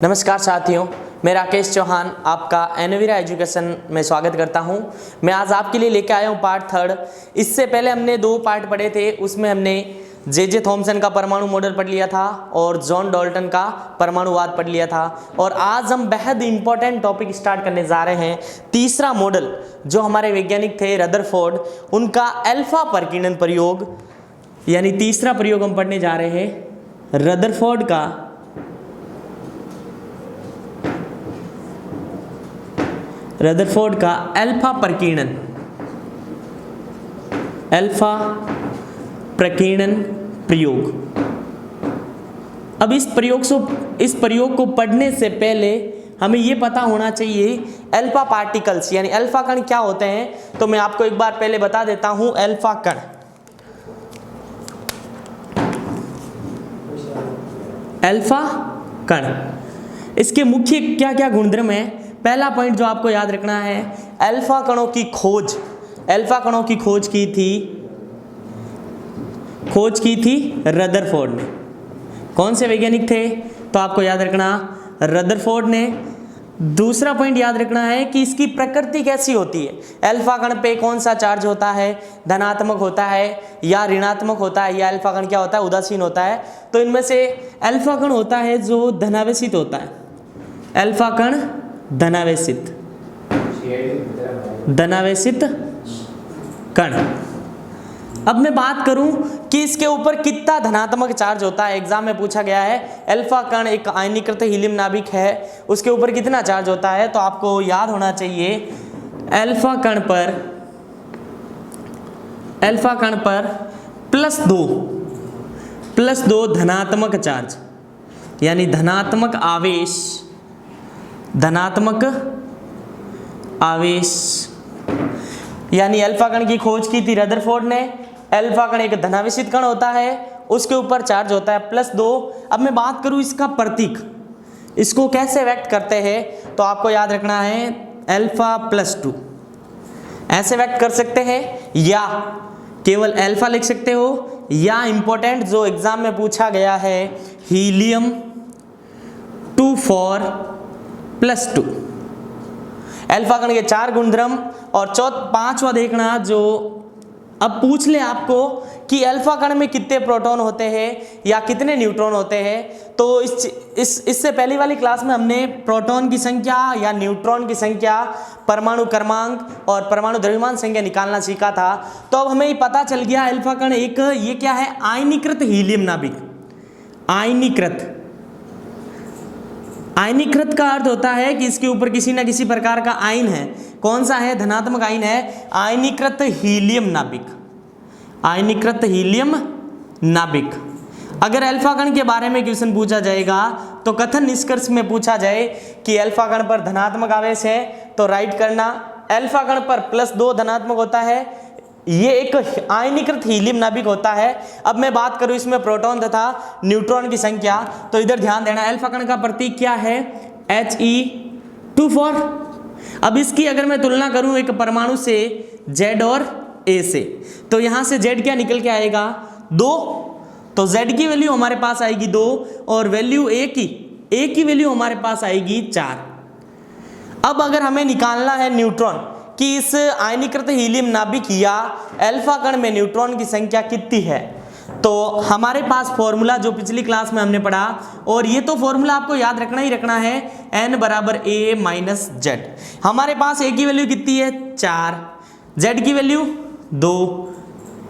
नमस्कार साथियों, मैं राकेश चौहान आपका एनवीरा एजुकेशन में स्वागत करता हूं। मैं आज आपके लिए लेके आया हूं पार्ट थर्ड। इससे पहले हमने 2 पार्ट पढ़े थे, उसमें हमने जे थॉमसन का परमाणु मॉडल पढ़ लिया था और जॉन डाल्टन का परमाणुवाद पढ़ लिया था। और आज हम बेहद इंपॉर्टेंट टॉपिक स्टार्ट करने जा रहे हैं। तीसरा मॉडल जो हमारे वैज्ञानिक थे रदरफोर्ड, उनका अल्फा प्रकीर्णन प्रयोग, यानी तीसरा प्रयोग हम पढ़ने जा रहे हैं रदरफोर्ड का अल्फा प्रकीर्णन प्रयोग। अब इस प्रयोग को पढ़ने से पहले हमें ये पता होना चाहिए अल्फा पार्टिकल्स यानी अल्फा कण क्या होते हैं। तो मैं आपको एक बार पहले बता देता हूं अल्फा कण इसके मुख्य क्या क्या गुणधर्म है। पहला पॉइंट जो आपको याद रखना है, अल्फा कणों की खोज की थी रदरफोर्ड ने। कौन से वैज्ञानिक थे? तो आपको याद रखना रदरफोर्ड ने। दूसरा पॉइंट याद रखना है कि इसकी प्रकृति कैसी होती है। अल्फा कण पे कौन सा चार्ज होता है, धनात्मक होता है या ऋणात्मक होता है, या अल्फा कण क्या होता है, उदासीन होता है। तो इनमें से अल्फा कण होता है जो धनावेशित होता है, अल्फा कण धनावेशित कण। अब मैं बात करूं कि इसके ऊपर कितना धनात्मक चार्ज होता है। एग्जाम में पूछा गया है अल्फा कण एक आयनीकृत हीलियम नाभिक है, उसके ऊपर कितना चार्ज होता है। तो आपको याद होना चाहिए अल्फा कण पर प्लस दो धनात्मक चार्ज, यानी धनात्मक आवेश, यानी अल्फा कण की खोज की थी रदरफोर्ड ने। अल्फा कण एक धनावेशित कण होता है, उसके ऊपर चार्ज होता है +2। अब मैं बात करूं इसका प्रतीक, इसको कैसे व्यक्त करते हैं। तो आपको याद रखना है अल्फा +2 ऐसे व्यक्त कर सकते हैं, या केवल अल्फा लिख सकते हो, या इंपॉर्टेंट जो एग्जाम में पूछा गया है हीलियम 2 +2। अल्फा कण के 4 गुणधर्म। और पांचवा देखना, जो अब पूछ ले आपको कि अल्फा कण में कितने प्रोटॉन होते हैं या कितने न्यूट्रॉन होते हैं। तो इससे पहली वाली क्लास में हमने प्रोटॉन की संख्या या न्यूट्रॉन की संख्या, परमाणु क्रमांक और परमाणु द्रव्यमान संख्या निकालना सीखा था। तो अब हमें पता चल गया अल्फा कण एक ये क्या है, आयनीकृत हीलियम नाभिक। आयनीकृत का अर्थ होता है कि इसके ऊपर किसी न किसी प्रकार का आयन है। कौन सा है? धनात्मक आयन है। आयनीकृत हीलियम नाभिक। अगर अल्फा कण के बारे में क्वेश्चन पूछा जाएगा तो कथन निष्कर्ष में पूछा जाए कि अल्फा कण पर धनात्मक आवेश है, तो राइट करना अल्फा कण पर +2 धनात्मक होता है, ये एक आयनीकृत हीलियम नाभिक होता है। अब मैं बात करूं इसमें प्रोटॉन तथा न्यूट्रॉन की संख्या, तो इधर ध्यान देना अल्फा कण का प्रतीक क्या है, He2. अब इसकी अगर मैं तुलना करूं एक परमाणु से Z और A से, तो यहां से Z क्या निकल के आएगा, 2। तो Z की वैल्यू हमारे पास आएगी 2 और वैल्यू A की वैल्यू हमारे पास आएगी 4। अब अगर हमें निकालना है न्यूट्रॉन कि इस आयनीकृत हीलियम नाभिक या अल्फा कण में न्यूट्रॉन की संख्या कितनी है, तो हमारे पास फॉर्मूला जो पिछली क्लास में हमने पढ़ा, और ये तो फॉर्मूला आपको याद रखना है, n = a - z। हमारे पास a की वैल्यू कितनी है, 4, z की वैल्यू 2,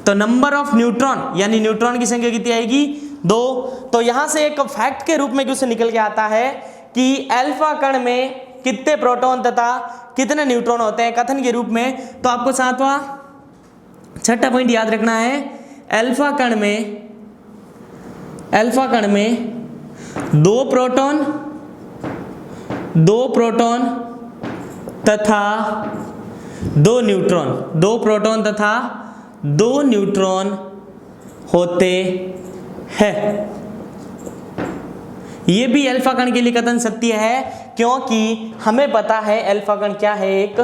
तो नंबर ऑफ न्यूट्रॉन यानी न्यूट्रॉन की संख्या कितनी आएगी, 2। तो यहां से एक फैक्ट के रूप में क्वेश्चन निकल के आता है कि अल्फा कण में कितने प्रोटॉन तथा कितने न्यूट्रॉन होते हैं कथन के रूप में। तो आपको छठा पॉइंट याद रखना है, अल्फा कण में 2 प्रोटॉन तथा 2 न्यूट्रॉन होते हैं। ये भी अल्फा कण के लिए कथन सत्य है, क्योंकि हमें पता है अल्फा कण क्या है, एक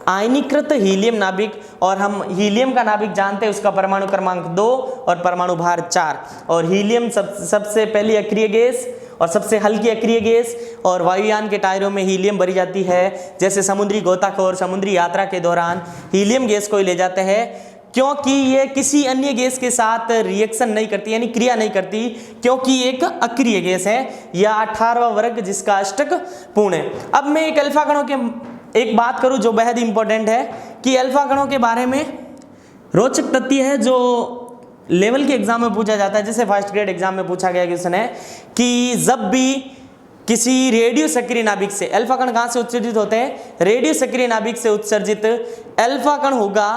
आयनीकृत हीलियम नाभिक, और हम हीलियम का नाभिक जानते हैं, उसका परमाणु क्रमांक 2 और परमाणु भार 4। और हीलियम सबसे पहली अक्रिय गैस और सबसे हल्की अक्रिय गैस, और वायुयान के टायरों में हीलियम भरी जाती है। जैसे समुद्री गोताखोर समुद्री यात्रा के दौरान हीलियम गैस को ही ले जाते हैं, क्योंकि ये किसी अन्य गैस के साथ रिएक्शन नहीं करती, यानी क्रिया नहीं करती, क्योंकि एक अक्रिय गैस है। या 18वां वर्ग जिसका अष्टक पूर्ण है। अब मैं एक अल्फा कणों के एक बात करूं जो बेहद इंपॉर्टेंट है कि अल्फा कणों के बारे में रोचक तथ्य है जो लेवल के एग्जाम में पूछा जाता है। जैसे फर्स्ट ग्रेड एग्जाम में पूछा गया क्वेश्चन है कि जब भी किसी रेडियो सक्रिय नाभिक से अल्फा कण कहां से उत्सर्जित होते हैं, रेडियो सक्रिय नाभिक से उत्सर्जित अल्फा कण होगा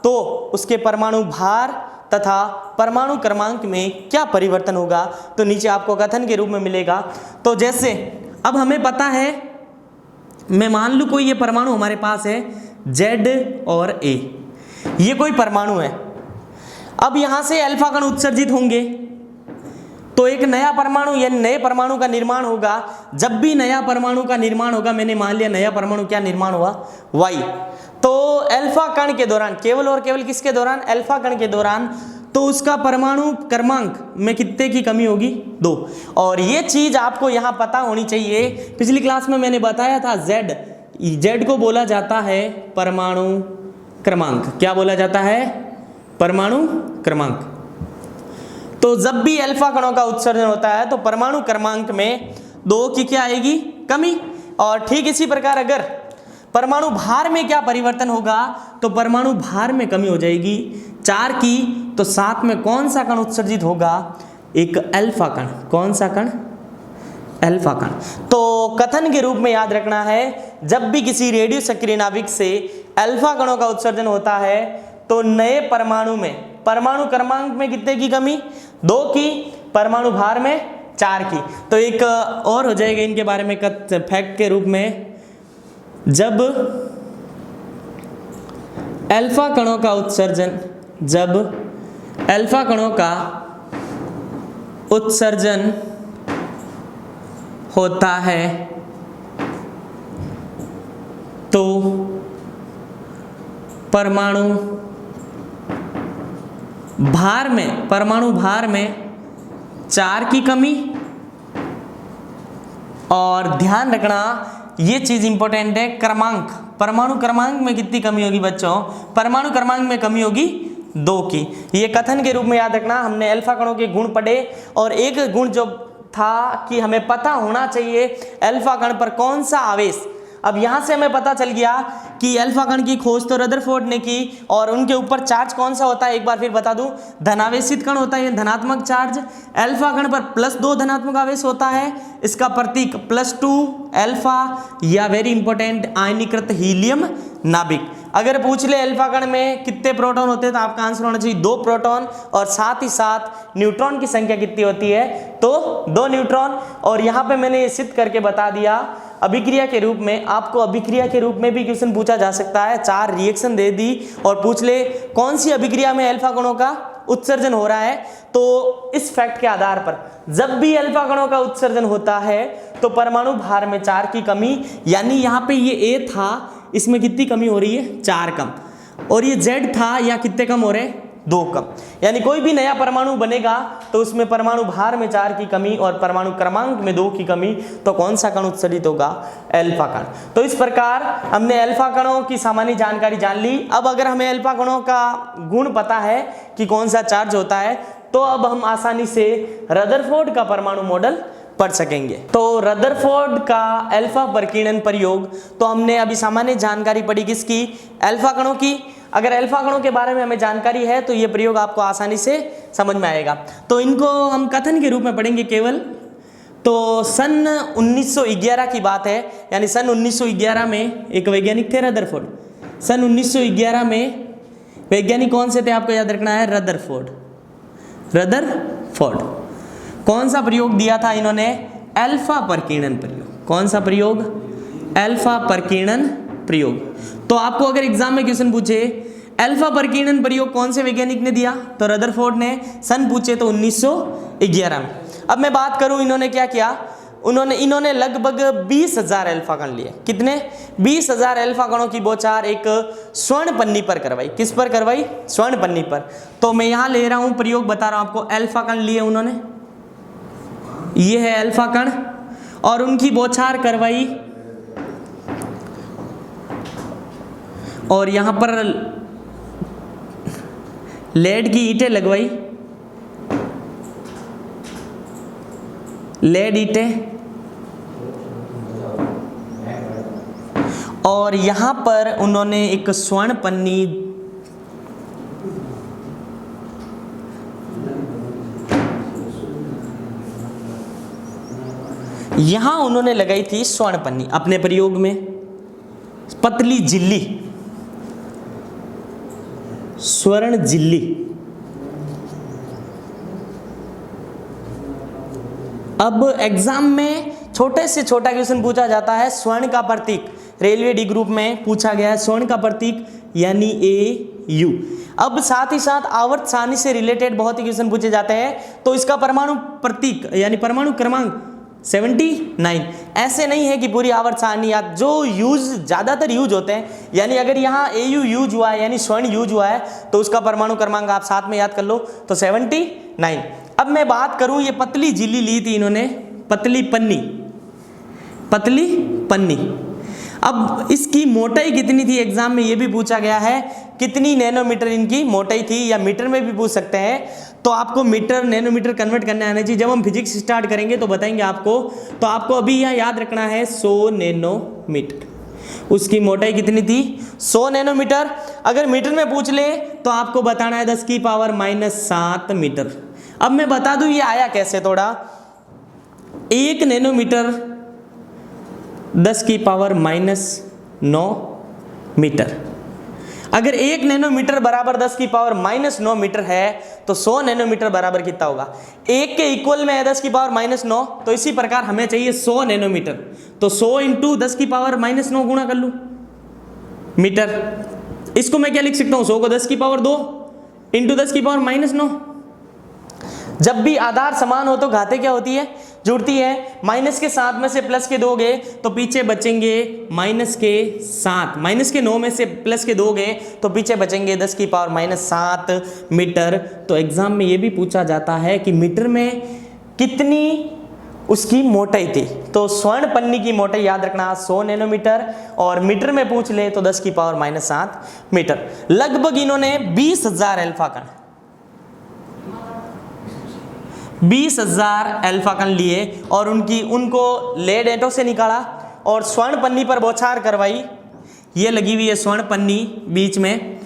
तो उसके परमाणु भार तथा परमाणु क्रमांक में क्या परिवर्तन होगा, तो नीचे आपको कथन के रूप में मिलेगा। तो जैसे अब हमें पता है, मैं मान लूं कोई ये परमाणु हमारे पास है Z और A, ये कोई परमाणु है। अब यहां से अल्फा कण उत्सर्जित होंगे तो एक नया परमाणु या नए परमाणु का निर्माण होगा। जब भी नया परमाणु का निर्माण होगा, मैंने मान लिया नया परमाणु क्या निर्माण हुआ, Y, तो अल्फा कण के दौरान, केवल और केवल किसके दौरान, अल्फा कण के दौरान, तो उसका परमाणु क्रमांक में कितने की कमी होगी, 2। और ये चीज आपको यहां पता होनी चाहिए। पिछली क्लास में मैंने बताया था Z को बोला जाता है परमाणु क्रमांक। क्या बोला जाता है, परमाणु क्रमांक। तो जब भी अल्फा कणों का उत्सर्जन होता है तो परमाणु क्रमांक में 2 की क्या आएगी, कमी। और ठीक इसी प्रकार अगर परमाणु भार में क्या परिवर्तन होगा, तो परमाणु भार में कमी हो जाएगी 4 की। तो साथ में कौन सा कण उत्सर्जित होगा, एक अल्फा कण। कौन सा कण, अल्फा कण। तो कथन के रूप में याद रखना है, जब भी किसी रेडियो सक्रिय नाभिक से अल्फा कणों का उत्सर्जन होता है तो नए परमाणु में परमाणु क्रमांक में कितने की कमी, 2 की, परमाणु भार में 4 की। तो एक और हो जाएगा इनके बारे में फैक्ट के रूप में, जब अल्फा कणों का उत्सर्जन, जब अल्फा कणों का उत्सर्जन होता है तो परमाणु भार में, परमाणु भार में 4 की कमी। और ध्यान रखना ये चीज इंपॉर्टेंट है, क्रमांक, परमाणु क्रमांक में कितनी कमी होगी बच्चों, परमाणु क्रमांक में कमी होगी 2 की। ये कथन के रूप में याद रखना। हमने अल्फा कणों के गुण पढ़े और एक गुण जो था कि हमें पता होना चाहिए अल्फा कण पर कौन सा आवेश। अब यहां से हमें पता चल गया कि अल्फा कण की खोज तो रदरफोर्ड ने की, और उनके ऊपर चार्ज कौन सा होता है, एक बार फिर बता दूं, धनावेशित कण होता है, धनात्मक चार्ज। अल्फा कण पर +2 धनात्मक आवेश होता है, इसका प्रतीक +2 अल्फा, या वेरी इंपॉर्टेंट आयनीकृत हीलियम नाभिक। अगर पूछ ले अल्फा कण में कितने प्रोटॉन होते हैं तो आपका आंसर होना चाहिए 2 प्रोटॉन, और साथ ही साथ न्यूट्रॉन की संख्या कितनी होती है, तो 2 न्यूट्रॉन। और यहाँ पे मैंने ये सिद्ध करके बता दिया अभिक्रिया के रूप में। आपको अभिक्रिया के रूप में भी क्वेश्चन पूछा जा सकता है। 4 रिएक्शन दे दी और पूछ ले कौन सी अभिक्रिया में अल्फा कणों का उत्सर्जन हो रहा है, तो इस फैक्ट के आधार पर जब भी अल्फा कणों का उत्सर्जन होता है तो परमाणु भार में 4 की कमी, यानी यहाँ पे ये A था, इसमें कितनी कमी हो रही है, 4 कम। और ये Z था, यहाँ कितने कम हो रहे हैं, 2 कम। यानी कोई भी नया परमाणु बनेगा तो उसमें परमाणु भार में 4 की कमी और परमाणु क्रमांक में 2 की कमी, तो कौन सा कण उत्सर्जित होगा, अल्फा कण। तो इस प्रकार हमने अल्फा कणों की सामान्य जानकारी जान ली। अब अगर हमें अल्फा कणों का गुण पता है कि कौन सा चार्ज होता है, तो अब हम आसानी से रदरफोर्ड का परमाणु मॉडल पढ़ सकेंगे। तो रदरफोर्ड का अल्फा प्रकीर्णन प्रयोग, तो हमने अभी सामान्य जानकारी पढ़ी किसकी, अल्फा कणों की। अगर अल्फा कणों के बारे में हमें जानकारी है तो ये प्रयोग आपको आसानी से समझ में आएगा। तो इनको हम कथन के रूप में पढ़ेंगे केवल। तो सन 1911 की बात है, यानी सन 1911 में एक वैज्ञानिक थे रदरफोर्ड। सन 1911 में वैज्ञानिक कौन से थे, आपको याद रखना है, रदरफोर्ड। रदरफोर्ड कौन सा प्रयोग दिया था इन्होंने, अल्फा प्रकीर्णन प्रयोग। कौन सा प्रयोग, अल्फा प्रकीर्णन प्रयोग। तो आपको अगर एग्जाम में क्वेश्चन पूछे अल्फा प्रकीर्णन प्रयोग कौन से वैज्ञानिक ने दिया, तो रदरफोर्ड ने। सन पूछे तो 1911 में। अब मैं बात करूं इन्होंने क्या किया, इन्होंने लगभग 20,000 अल्फा कण लिए। कितने, 20,000 अल्फा कणों की बौछार एक स्वर्ण पन्नी पर करवाई। किस पर करवाई, स्वर्ण पन्नी पर। तो मैं यहाँ ले रहा हूँ प्रयोग, बता रहा हूँ आपको। अल्फा कण लिए उन्होंने, ये है अल्फा कण और उनकी बौछार करवाई और यहां पर लेड की ईंटें लगवाई, लेड ईंटें, और यहां पर उन्होंने एक स्वर्ण पन्नी यहां उन्होंने लगाई थी स्वर्ण पन्नी अपने प्रयोग में, पतली झिल्ली, स्वर्ण झिल्ली। अब एग्जाम में छोटे से छोटा क्वेश्चन पूछा जाता है स्वर्ण का प्रतीक, रेलवे डी ग्रुप में पूछा गया है स्वर्ण का प्रतीक यानी AU। अब साथ ही साथ आवर्त सारणी से रिलेटेड बहुत ही क्वेश्चन पूछे जाते हैं, तो इसका परमाणु प्रतीक यानी परमाणु क्रमांक 79। ऐसे नहीं है कि पूरी आवर्त सारणी याद, जो यूज ज्यादातर यूज होते हैं, यानी अगर यहाँ AU यूज हुआ है यानी स्वर्ण यूज हुआ है तो उसका परमाणु क्रमांक आप साथ में याद कर लो, तो 79। अब मैं बात करूं, ये पतली झिल्ली ली थी इन्होंने, पतली पन्नी, पतली पन्नी। अब इसकी मोटाई कितनी थी एग्जाम में ये भी पूछा गया है, कितनी नैनोमीटर इनकी मोटाई थी, या मीटर में भी पूछ सकते हैं, तो आपको मीटर नैनोमीटर कन्वर्ट करने आना चाहिए। जब हम फिजिक्स स्टार्ट करेंगे तो बताएंगे आपको, तो आपको अभी यह याद रखना है 100 नैनोमीटर, उसकी मोटाई कितनी थी 100 नैनोमीटर। अगर मीटर में पूछ ले तो आपको बताना है 10⁻⁷ मीटर। अब मैं बता दूं ये आया कैसे, थोड़ा 1 नैनोमीटर 10⁻⁹ मीटर। अगर 1 नैनोमीटर बराबर 10⁻⁹ मीटर है तो 100 नैनोमीटर बराबर कितना होगा, 1 के इक्वल में है 10⁻⁹, तो इसी प्रकार हमें चाहिए 100 नैनोमीटर, तो 100 × 10⁻⁹ गुणा कर लूं मीटर। इसको मैं क्या लिख सकता हूं, 100 को 10⁻² × 10⁻⁹। जब भी आधार समान हो तो घातें क्या होती है, जुड़ती है। माइनस के 7 में से प्लस के दोगे तो पीछे बचेंगे माइनस के 7, माइनस के 9 में से प्लस के दोगे तो पीछे बचेंगे 10⁻⁷ मीटर। तो एग्जाम में ये भी पूछा जाता है कि मीटर में कितनी उसकी मोटाई थी, तो स्वर्ण पन्नी की मोटाई याद रखना 100 नैनोमीटर, और मीटर में पूछ ले तो 10⁻⁷ मीटर। लगभग इन्होंने 20,000 अल्फा कण 20,000 अल्फा कण लिए और उनको लेड ईंटों से निकाला और स्वर्ण पन्नी पर बौछार करवाई। ये लगी हुई है स्वर्ण पन्नी बीच में,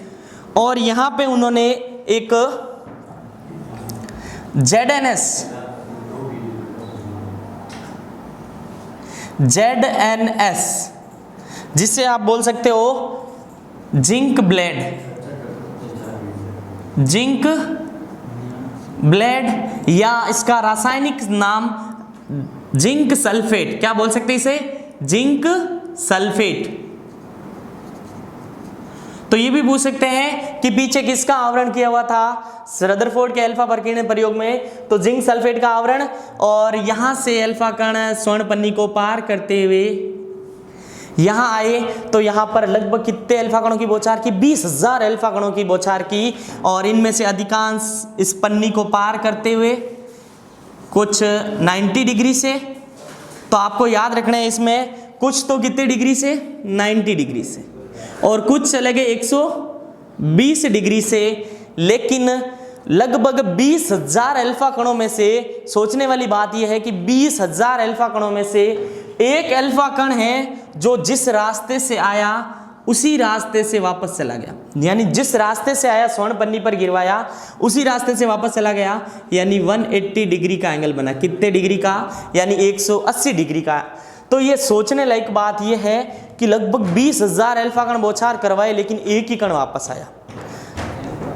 और यहां पे उन्होंने एक ZNS जिससे आप बोल सकते हो जिंक ब्लेड, जिंक ब्लेड, या इसका रासायनिक नाम जिंक सल्फेट, क्या बोल सकते हैं इसे, जिंक सल्फेट। तो ये भी पूछ सकते हैं कि पीछे किसका आवरण किया हुआ था रदरफोर्ड के अल्फा प्रकीर्णन प्रयोग में, तो जिंक सल्फेट का आवरण, और यहां से अल्फा कण स्वर्ण पन्नी को पार करते हुए यहां आए, तो यहां पर लगभग कितने अल्फा कणों की बौछार की, 20,000 अल्फा कणों की बौछार की, और इनमें से अधिकांश इस पन्नी को पार करते हुए कुछ 90 डिग्री से, तो आपको याद रखना है इसमें कुछ तो कितने डिग्री से 90 डिग्री से, और कुछ चले गए 120 डिग्री से। लेकिन लगभग 20,000 अल्फा कणों में से सोचने वाली बात यह है कि 20,000 अल्फा कणों में से एक अल्फा कण है जो जिस रास्ते से आया उसी रास्ते से वापस चला गया, यानी जिस रास्ते से आया स्वर्ण पन्नी पर गिरवाया उसी रास्ते से वापस चला गया, यानी 180 डिग्री का एंगल बना। कितने डिग्री का, यानी 180 डिग्री का। तो ये सोचने लायक बात यह है कि लगभग 20,000 अल्फा कण बौछार करवाए लेकिन एक ही कण वापस आया।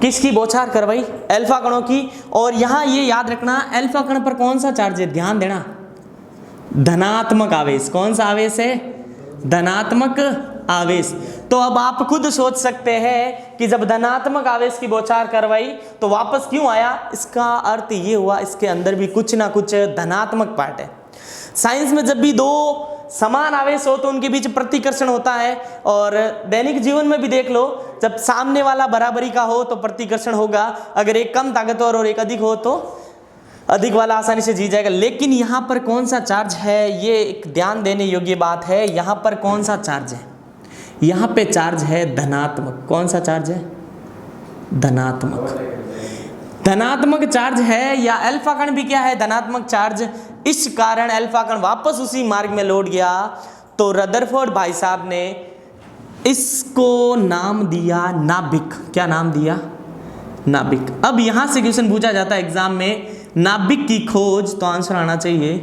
किसकी बौछार करवाई, अल्फा कणों की। और यहां ये याद रखना अल्फा कण पर कौन सा चार्ज है, ध्यान देना, धनात्मक आवेश। कौन सा आवेश है, धनात्मक आवेश। तो अब आप खुद सोच सकते हैं कि जब धनात्मक आवेश की बौछार करवाई तो वापस क्यों आया, इसका अर्थ ये हुआ इसके अंदर भी कुछ ना कुछ धनात्मक पार्ट है। साइंस में जब भी दो समान आवेश हो तो उनके बीच प्रतिकर्षण होता है, और दैनिक जीवन में भी देख लो, जब सामने वाला बराबरी का हो तो प्रतिकर्षण होगा, अगर एक कम ताकतवर और एक अधिक हो तो अधिक वाला आसानी से जीत जाएगा। लेकिन यहाँ पर कौन सा चार्ज है, ये एक ध्यान देने योग्य बात है। यहाँ पर कौन सा चार्ज है, यहाँ पे चार्ज है धनात्मक। कौन सा चार्ज है, धनात्मक। धनात्मक चार्ज है, या अल्फा कण भी क्या है, धनात्मक चार्ज। इस कारण अल्फा कण वापस उसी मार्ग में लौट गया। तो रदरफोर्ड भाई साहब ने इसको नाम दिया नाभिक। क्या नाम दिया, नाभिक। अब यहां से क्वेश्चन पूछा जाता है एग्जाम में, नाभिक की खोज, तो आंसर आना चाहिए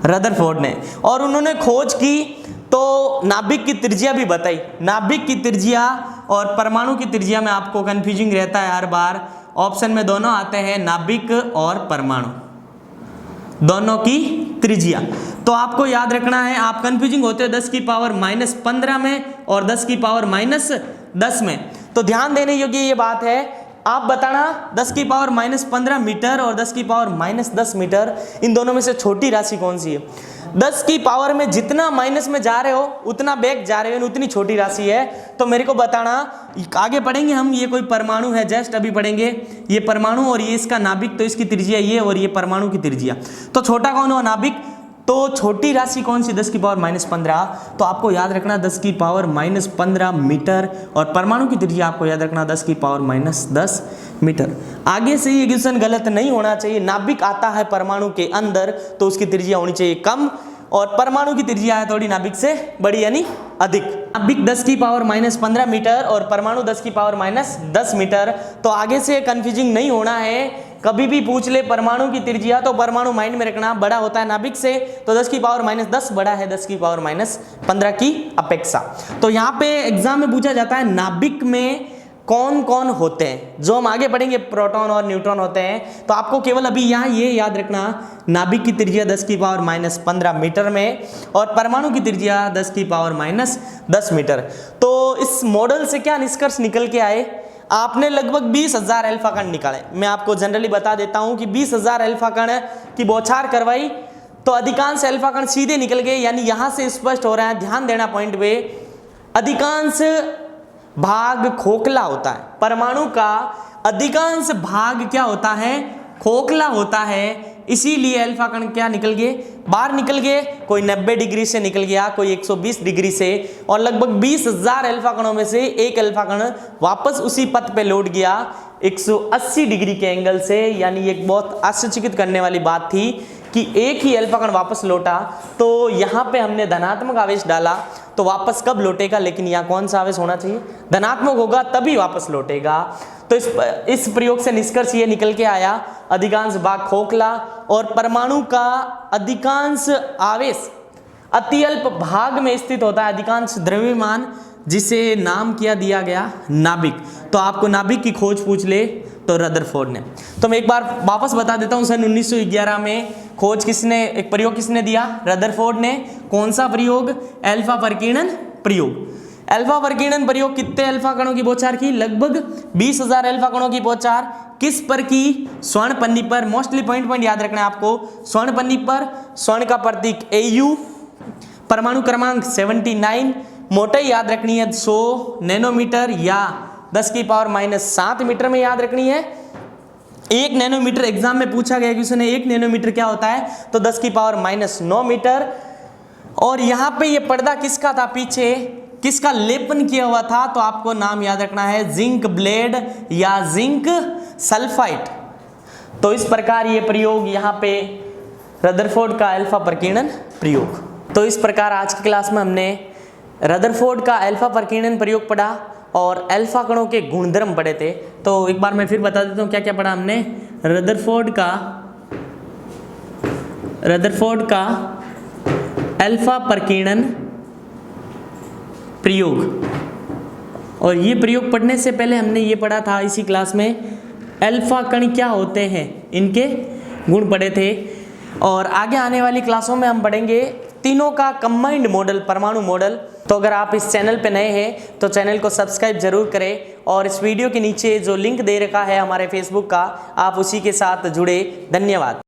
रदरफोर्ड ने। और उन्होंने खोज की तो नाभिक की त्रिज्या भी बताई। नाभिक की त्रिज्या और परमाणु की त्रिज्या में आपको कंफ्यूजिंग रहता है हर बार। ऑप्शन में दोनों आते हैं, नाभिक और परमाणु, दोनों की त्रिज्या। तो आपको याद रखना है, आप कंफ्यूजिंग होते हो 10 की पावर -15 में और 10 की पावर -10 में। तो ध्यान देने योग्य ये बात है, आप बताना 10 की पावर -15 मीटर और 10 की पावर -10 मीटर, इन दोनों में से छोटी राशि कौन सी है। 10 की पावर में जितना माइनस में जा रहे हो उतना बैक जा रहे हो, उतनी छोटी राशि है। तो मेरे को बताना, आगे पढ़ेंगे हम, ये कोई परमाणु है, जस्ट अभी पढ़ेंगे ये परमाणु और ये इसका नाभिक, तो इसकी त्रिज्या ये और ये परमाणु की त्रिज्या। तो छोटा कौन हो, नाभिक। तो छोटी राशि कौन सी, 10 की पावर -15। तो आपको याद रखना 10 की पावर -15 मीटर, और परमाणु की त्रिज्या आपको याद रखना 10 की पावर -10 मीटर। आगे से ये क्वेश्चन गलत नहीं होना चाहिए। नाभिक आता है परमाणु के अंदर, तो उसकी त्रिज्या होनी चाहिए कम, और परमाणु की त्रिज्या है थोड़ी नाभिक से बड़ी यानी अधिक। नाभिक 10 की पावर -15 मीटर और परमाणु 10 की पावर -10 मीटर। तो आगे से कंफ्यूजिंग नहीं होना है। कभी भी पूछ ले परमाणु की त्रिज्या, तो परमाणु माइंड में रखना, बड़ा होता है नाभिक से, तो 10 की पावर -10 बड़ा है 10 की पावर -15 की अपेक्षा। तो यहाँ पे एग्जाम में पूछा जाता है नाभिक में कौन कौन होते हैं, जो हम आगे पढ़ेंगे प्रोटॉन और न्यूट्रॉन होते हैं। तो आपको केवल अभी यहाँ ये याद रखना, नाभिक की त्रिज्या 10 की पावर -15 मीटर में और परमाणु की त्रिज्या 10 की पावर -10 मीटर। तो इस मॉडल से क्या निष्कर्ष निकल के आए, आपने लगभग 20,000 अल्फा कण निकाले। मैं आपको जनरली बता देता हूं कि 20,000 अल्फा कण की बौछार करवाई, तो अधिकांश अल्फा कण सीधे निकल गए, यानी यहां से स्पष्ट हो रहा है, ध्यान देना पॉइंट पे, अधिकांश भाग खोखला होता है। परमाणु का अधिकांश भाग क्या होता है, खोखला होता है। इसीलिए अल्फा कण क्या निकल गए, बाहर निकल गए। कोई 90 डिग्री से निकल गया, कोई 120 डिग्री से, और लगभग 20,000 अल्फा कणों में से एक अल्फा कण वापस उसी पथ पे लौट गया 180 डिग्री के एंगल से। यानी एक बहुत आश्चर्यचकित करने वाली बात थी कि एक ही अल्फा कण वापस लौटा। तो यहाँ पे हमने धनात्मक आवेश डाला, तो वापस कब लौटेगा, लेकिन यहाँ कौन सा आवेश होना चाहिए, धनात्मक होगा तभी वापस लौटेगा। तो इस प्रयोग से निष्कर्ष ये निकल के आया, अधिकांश भाग खोखला, और परमाणु का अधिकांश आवेश अत्यल्प भाग में स्थित होता है, अधिकांश द्रव्यमान, जिसे नाम किया दिया गया नाभिक। तो आपको नाभिक की खोज पूछ ले तो रदरफोर्ड ने। तो मैं एक बार वापस बता देता हूं, सन 1911 में खोज किसने, एक प्रयोग किसने दिया, रदरफोर्ड ने। कौन सा प्रयोग, अल्फा परिकीर्णन प्रयोग। अल्फा परिकीर्णन प्रयोग कितने अल्फा कणों की बौछार की, लगभग 20,000 अल्फा कणों की बौछार। किस पर की, स्वर्ण पन्नी पर। मोस्टली पॉइंट याद रखना है आपको, स्वर्ण पन्नी पर, स्वर्ण का प्रतीक Au, परमाणु क्रमांक 79, मोटाई याद रखनी है 100 नैनोमीटर या 10 की पावर -7 मीटर में याद रखनी है। 1 नैनोमीटर एग्जाम में पूछा गया कि उसने 1 नैनोमीटर क्या होता है, तो 10 की पावर -9 मीटर। और यहाँ पे ये पर्दा किसका था, पीछे किसका लेपन किया हुआ था, तो आपको नाम याद रखना है जिंक ब्लेड या जिंक सल्फाइड। तो इस प्रकार ये प्रयोग यहाँ पे रदरफोर्ड का अल्फा परिकीर्णन प्रयोग। तो इस प्रकार आज की क्लास में हमने रदरफोर्ड का अल्फा परिकीर्णन प्रयोग पढ़ा और अल्फा कणों के गुणधर्म पढ़े थे। तो एक बार मैं फिर बता देता हूँ क्या क्या पढ़ा हमने। रदरफोर्ड का अल्फा परिकीर्णन प्रयोग, और ये प्रयोग पढ़ने से पहले हमने ये पढ़ा था इसी क्लास में, अल्फा कण क्या होते हैं, इनके गुण पढ़े थे। और आगे आने वाली क्लासों में हम पढ़ेंगे तीनों का कंबाइंड मॉडल, परमाणु मॉडल। तो अगर आप इस चैनल पे नए हैं तो चैनल को सब्सक्राइब जरूर करें, और इस वीडियो के नीचे जो लिंक दे रखा है हमारे फेसबुक का, आप उसी के साथ जुड़े। धन्यवाद।